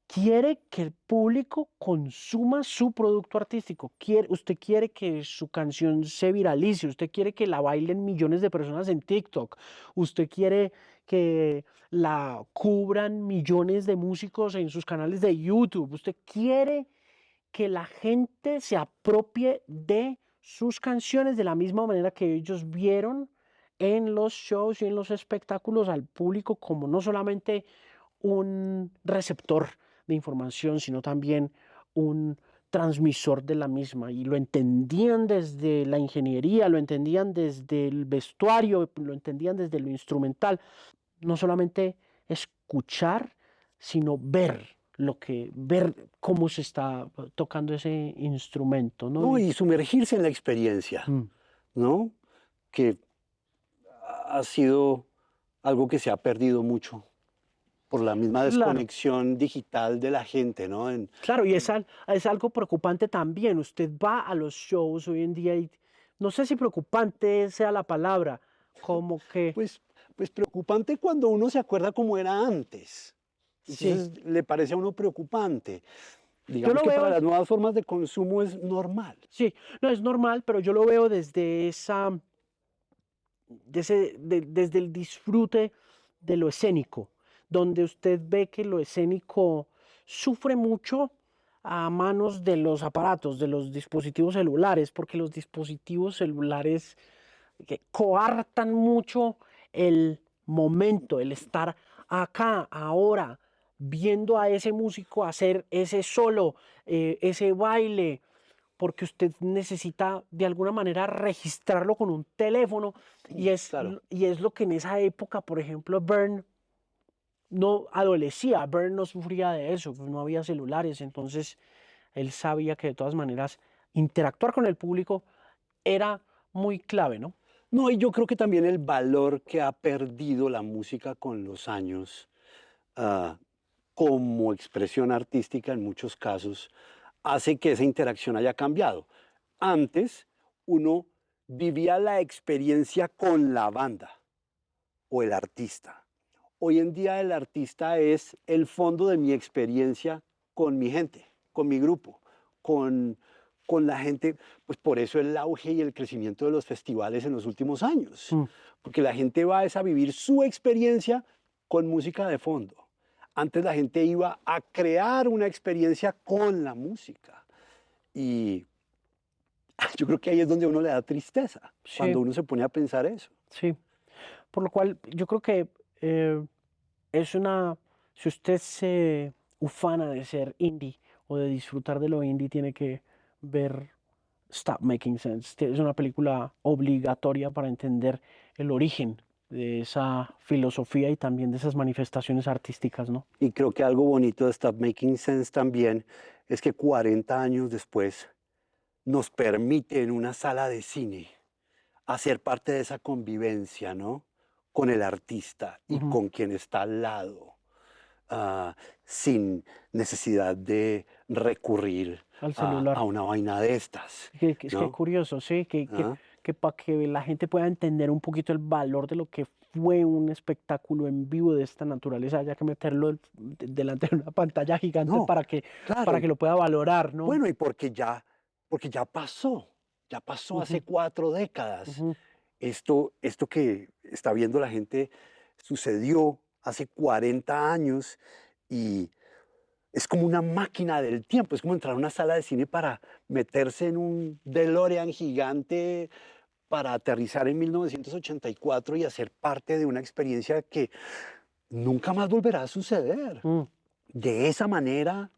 quiere que el público consuma su producto artístico, usted quiere que su canción se viralice, usted quiere que la bailen millones de personas en TikTok, usted quiere que la cubran millones de músicos en sus canales de YouTube, usted quiere que la gente se apropie de sus canciones de la misma manera que ellos vieron en los shows y en los espectáculos al público como no solamente un receptor de información, sino también un transmisor de la misma. Y lo entendían desde la ingeniería, lo entendían desde el vestuario, lo entendían desde lo instrumental. No solamente escuchar, sino ver cómo se está tocando ese instrumento, ¿no? No, y sumergirse en la experiencia, Mm. ¿no? Que ha sido algo que se ha perdido mucho por la misma Claro, desconexión digital de la gente, ¿no? claro, y es algo preocupante también. Usted va a los shows hoy en día y no sé si preocupante sea la palabra, como que Pues, pues preocupante cuando uno se acuerda cómo era antes. sí, Entonces le parece a uno preocupante. yo Digamos lo que veo, para las nuevas formas de consumo es normal. sí, no es normal, pero yo lo veo desde desde el disfrute de lo escénico, donde usted ve que lo escénico sufre mucho a manos de los aparatos, de los dispositivos celulares, porque los dispositivos celulares que coartan mucho el momento, el estar acá, ahora, viendo a ese músico hacer ese solo, ese baile, porque usted necesita de alguna manera registrarlo con un teléfono Claro. y es lo que en esa época, por ejemplo, Byrne no adolecía, Byrne no sufría de eso, pues no había celulares, entonces él sabía que de todas maneras interactuar con el público era muy clave, ¿no? No, y yo creo que también el valor que ha perdido la música con los años, ah, como expresión artística en muchos casos, hace que esa interacción haya cambiado. Antes, uno vivía la experiencia con la banda o el artista. Hoy en día el artista es el fondo de mi experiencia con mi gente, con mi grupo, con, con la gente. Pues por eso el auge y el crecimiento de los festivales en los últimos años. Mm. Porque la gente va a vivir su experiencia con música de fondo. Antes la gente iba a crear una experiencia con la música. Y yo creo que ahí es donde a uno le da tristeza, Sí, cuando uno se pone a pensar eso. sí. Por lo cual yo creo que es si usted se ufana de ser indie o de disfrutar de lo indie, tiene que ver Stop Making Sense. Es una película obligatoria para entender el origen de esa filosofía y también de esas manifestaciones artísticas, ¿no? Y creo que algo bonito de Stop Making Sense también es que 40 años después nos permite en una sala de cine hacer parte de esa convivencia, ¿no? Con el artista y Ujú. con quien está al lado, sin necesidad de recurrir Al a celular. una vaina de estas, Es que ¿no? curioso, sí, Ah, que para que la gente pueda entender un poquito el valor de lo que fue un espectáculo en vivo de esta naturaleza, haya que meterlo delante de una pantalla gigante No, para claro. que lo pueda valorar, ¿no? Bueno, y porque ya pasó hace Ujú, 4 décadas. ujú. Esto que está viendo la gente sucedió hace 40 años y es como una máquina del tiempo, es como entrar a una sala de cine para meterse en un DeLorean gigante para aterrizar en 1984 y hacer parte de una experiencia que nunca más volverá a suceder. Mm. De esa manera,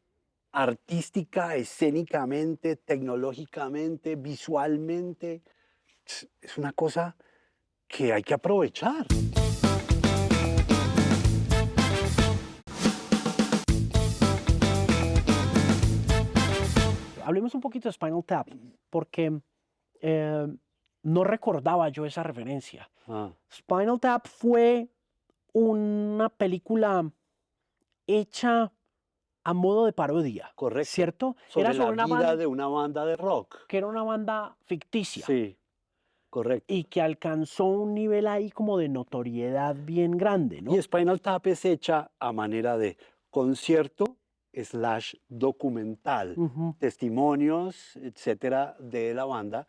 artística, escénicamente, tecnológicamente, visualmente, es una cosa que hay que aprovechar. Hablemos un poquito de Spinal Tap, porque eh, no recordaba yo esa referencia. Ah, Spinal Tap fue una película hecha a modo de parodia, correcto. ¿cierto? Sobre Era la sobre una vida banda de una banda de rock. que era una banda ficticia Sí, correcto. y que alcanzó un nivel ahí como de notoriedad bien grande, Y ¿no? Spinal Tap es hecha a manera de concierto slash documental, Ujú. testimonios, etcétera, de la banda.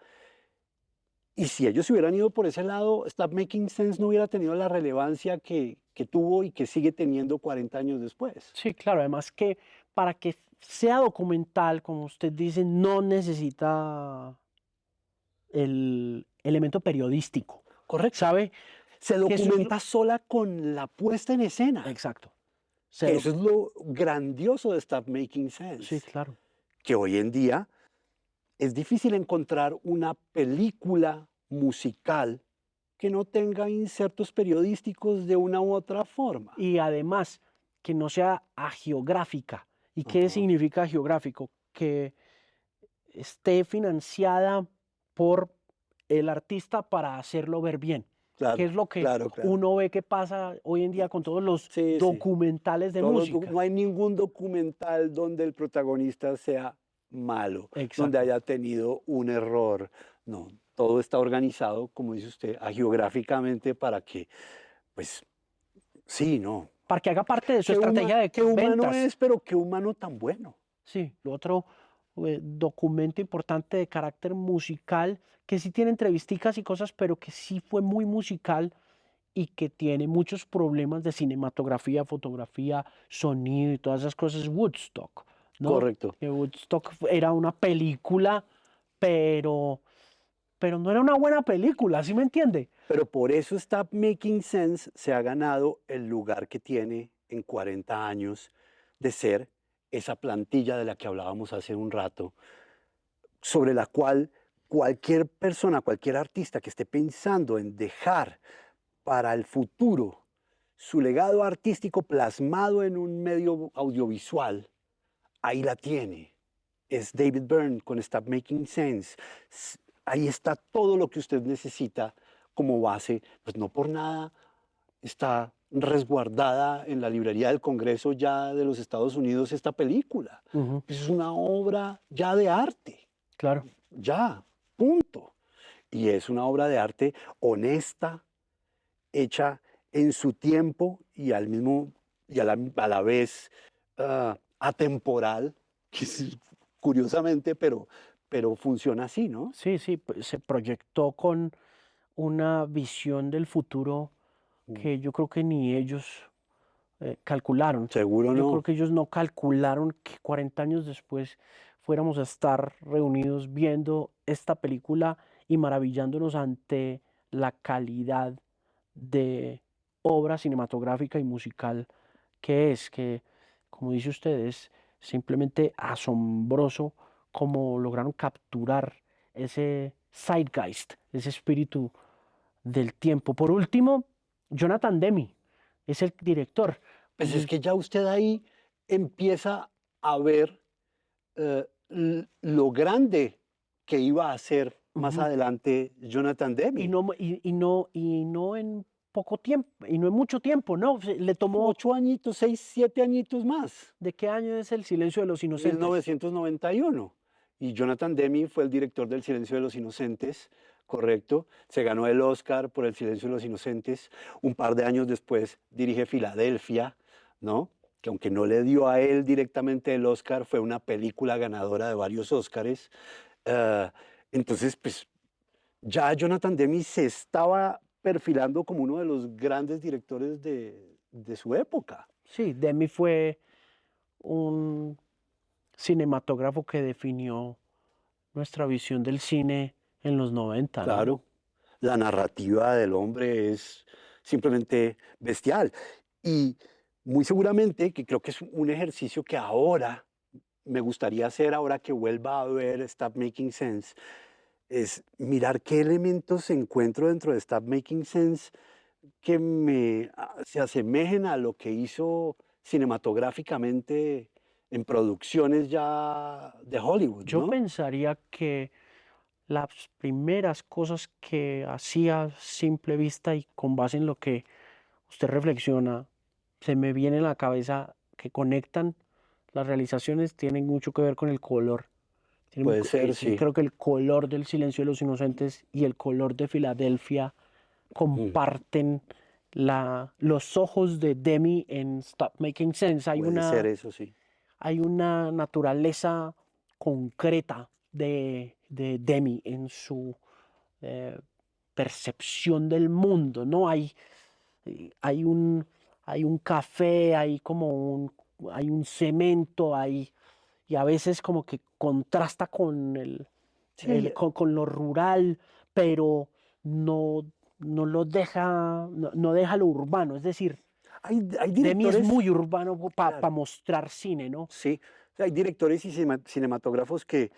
Y si ellos se hubieran ido por ese lado, Stop Making Sense no hubiera tenido la relevancia que tuvo y que sigue teniendo 40 años después. Sí, claro, además que para que sea documental, como usted dice, no necesita el elemento periodístico, Correcto. ¿sabe? Se Que eso es documenta sola con la puesta en escena, exacto. que eso es lo grandioso de Stop Making Sí, Sense, claro. que hoy en día es difícil encontrar una película musical que no tenga insertos periodísticos de una u otra forma. Y además, que no sea agiográfica. ¿Y qué Ajá, significa geográfico? Que esté financiada por el artista para hacerlo ver bien. Que claro, es lo que claro, claro. uno ve que pasa hoy en día con todos los Sí, sí. documentales de música. No hay ningún documental donde el protagonista sea malo, donde Exacto. haya tenido un error. No, todo está organizado, como dice usted, agiográficamente para que, pues, sí, no. Para que haga parte de su estrategia de Qué humano ventas. es, pero qué humano tan bueno. Sí, lo otro documento importante de carácter musical, que sí tiene entrevisticas y cosas, pero que sí fue muy musical y que tiene muchos problemas de cinematografía, fotografía, sonido y todas esas cosas, Woodstock, ¿no? Correcto. Que Woodstock era una película, pero, pero no era una buena película, ¿sí me entiende? Pero por eso Stop Making Sense se ha ganado el lugar que tiene en 40 años de ser esa plantilla de la que hablábamos hace un rato, sobre la cual cualquier persona, cualquier artista que esté pensando en dejar para el futuro su legado artístico plasmado en un medio audiovisual, ahí la tiene. Es David Byrne con Stop Making Sense. Ahí está todo lo que usted necesita como base, pues no por nada está resguardada en la librería del Congreso ya de los Estados Unidos esta película. Ujú, Es una obra ya de arte, claro. ya, punto. Y es una obra de arte honesta, hecha en su tiempo y al mismo y a la vez atemporal, que es, curiosamente, pero funciona así, ¿no? Sí, sí, pues, se proyectó con una visión del futuro Mm, que yo creo que ni ellos calcularon. seguro Yo creo no. que ellos no calcularon que 40 años después fuéramos a estar reunidos viendo esta película y maravillándonos ante la calidad de obra cinematográfica y musical que es, que como dice usted, es simplemente asombroso cómo lograron capturar ese zeitgeist, ese espíritu del tiempo. Por último, Jonathan Demme es el director. Pues es que ya usted ahí empieza a ver lo grande que iba a ser más Ujú. adelante Jonathan Y Demme. no, y no en poco tiempo, y no en mucho tiempo, ¿no? Le tomó, 8 añitos, 6, 7 añitos más. ¿de qué año es El silencio de los inocentes? 1991. Y Jonathan Demme fue el director del Silencio de los Inocentes, correcto. Se ganó el Oscar por El Silencio de los Inocentes. Un par de años después dirige Filadelfia, ¿no? Que aunque no le dio a él directamente el Oscar, fue una película ganadora de varios Oscars. Ah, entonces, pues ya Jonathan Demme se estaba perfilando como uno de los grandes directores de su época. Sí, Demme fue un cinematógrafo que definió nuestra visión del cine en los 90, ¿no? Claro, la narrativa del hombre es simplemente bestial. Y muy seguramente, que creo que es un ejercicio que ahora me gustaría hacer, ahora que vuelva a ver Stop Making Sense, es mirar qué elementos encuentro dentro de Stop Making Sense que se asemejen a lo que hizo cinematográficamente en producciones ya de Hollywood, Yo ¿no? pensaría que las primeras cosas que hacía a simple vista y con base en lo que usted reflexiona, se me viene a la cabeza que conectan las realizaciones, tienen mucho que ver con el color. Puede ser, Sí, sí. creo que el color del Silencio de los Inocentes y el color de Filadelfia Mm, comparten los ojos de Demi en Stop Making Sense. puede ser eso, sí. Hay una naturaleza concreta de Demi en su eh, percepción del mundo, ¿no? Hay un, hay un café, hay un cemento, y a veces como que contrasta con Sí, con lo rural, pero no, no lo deja, no deja lo urbano. Es decir, hay Demi es directores, muy urbano para claro, mostrar cine, ¿no? sí, hay directores y cinematógrafos que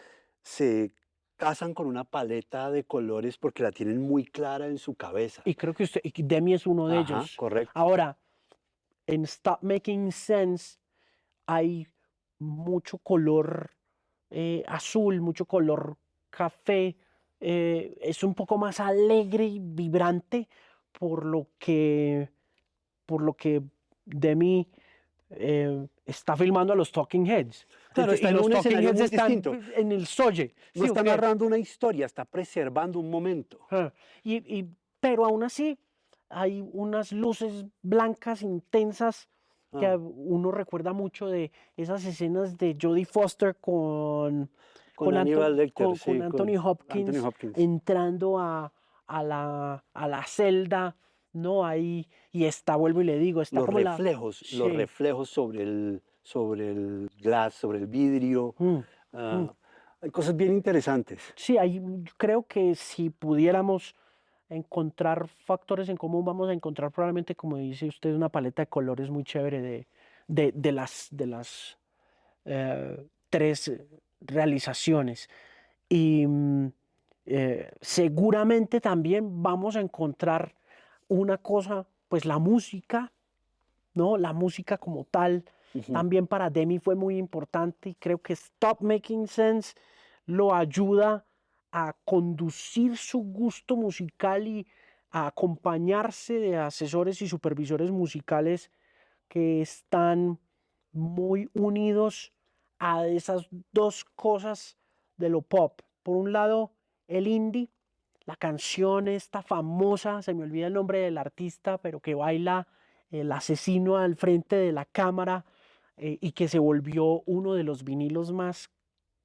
se casan con una paleta de colores porque la tienen muy clara en su cabeza. Y creo que y Demi es uno de Ajá, ellos. correcto. Ahora, en Stop Making Sense hay mucho color azul, mucho color café. Es un poco más alegre y vibrante por lo que, por lo que Demi está filmando a los Talking Heads. Claro, está Y en los un Talking escenario Heads muy están distinto. en el Soye, No ¿sí o está qué? narrando una historia, está preservando un momento. Ah, pero aún así hay unas luces blancas intensas que Ah, uno recuerda mucho de esas escenas de Jodie Foster con Aníbal Lecter, con sí, Anthony con Anthony Hopkins Hopkins. entrando a la celda, ¿no? Ahí, y está, vuelvo y le digo, está como la... Los Sí. reflejos sobre el glass, sobre el vidrio. Mm, mm. ah, hay cosas bien interesantes. Sí, creo que si pudiéramos encontrar factores en común, vamos a encontrar probablemente, como dice usted, una paleta de colores muy chévere de las tres realizaciones. Y seguramente también vamos a encontrar una cosa, pues la música, ¿no? La música como tal, Ujú. también para Demi fue muy importante y creo que Stop Making Sense lo ayuda a conducir su gusto musical y a acompañarse de asesores y supervisores musicales que están muy unidos a esas dos cosas de lo pop. Por un lado, el indie, la canción esta famosa, se me olvida el nombre del artista, pero que baila el asesino al frente de la cámara y que se volvió uno de los vinilos más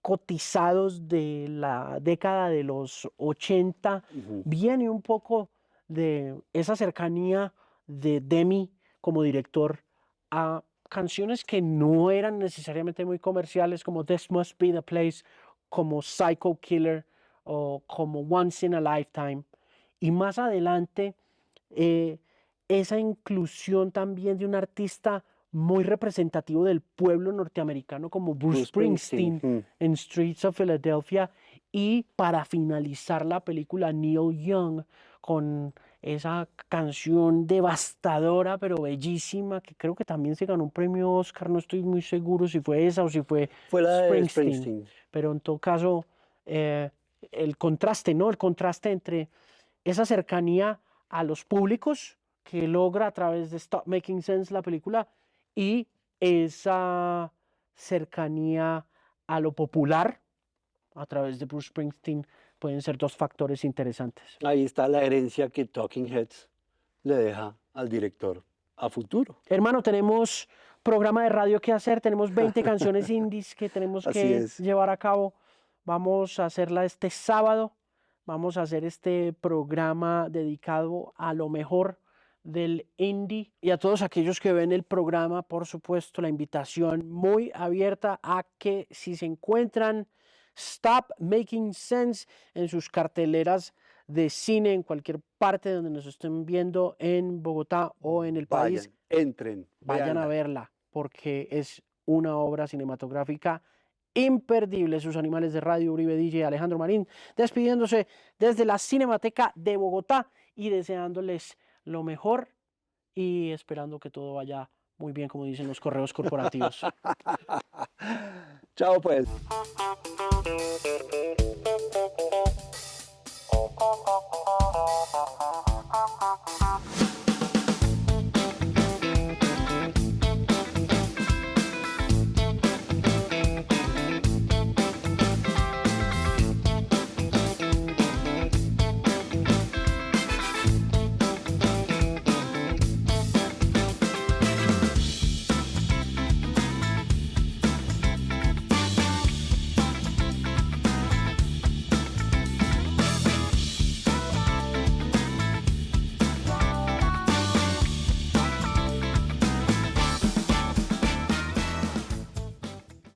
cotizados de la década de los 80, Ujú. viene un poco de esa cercanía de Demi como director a canciones que no eran necesariamente muy comerciales, como This Must Be the Place, como Psycho Killer o como Once in a Lifetime. Y más adelante, eh, esa inclusión también de un artista muy representativo del pueblo norteamericano como Bruce Bruce Springsteen. Springsteen en Streets of Philadelphia, y para finalizar la película Neil Young con esa canción devastadora pero bellísima que creo que también se ganó un premio Oscar, no estoy muy seguro si fue esa o si fue Fue la de Springsteen, Springsteen. pero en todo caso eh, el contraste, ¿no? El contraste entre esa cercanía a los públicos que logra a través de Stop Making Sense la película y esa cercanía a lo popular a través de Bruce Springsteen pueden ser dos factores interesantes. Ahí está la herencia que Talking Heads le deja al director a futuro. Hermano, tenemos programa de radio que hacer, tenemos 20 canciones indies que tenemos Así que es. llevar a cabo. Vamos a hacerla este sábado. Vamos a hacer este programa dedicado a lo mejor del indie. Y a todos aquellos que ven el programa, por supuesto, la invitación muy abierta a que si se encuentran Stop Making Sense en sus carteleras de cine en cualquier parte donde nos estén viendo en Bogotá o en el país, Vayan, entren, vayan a véanla. verla porque es una obra cinematográfica imperdible. Sus animales de radio, Uribe DJ, Alejandro Marín, despidiéndose desde la Cinemateca de Bogotá y deseándoles lo mejor y esperando que todo vaya muy bien, como dicen los correos corporativos. Chao pues.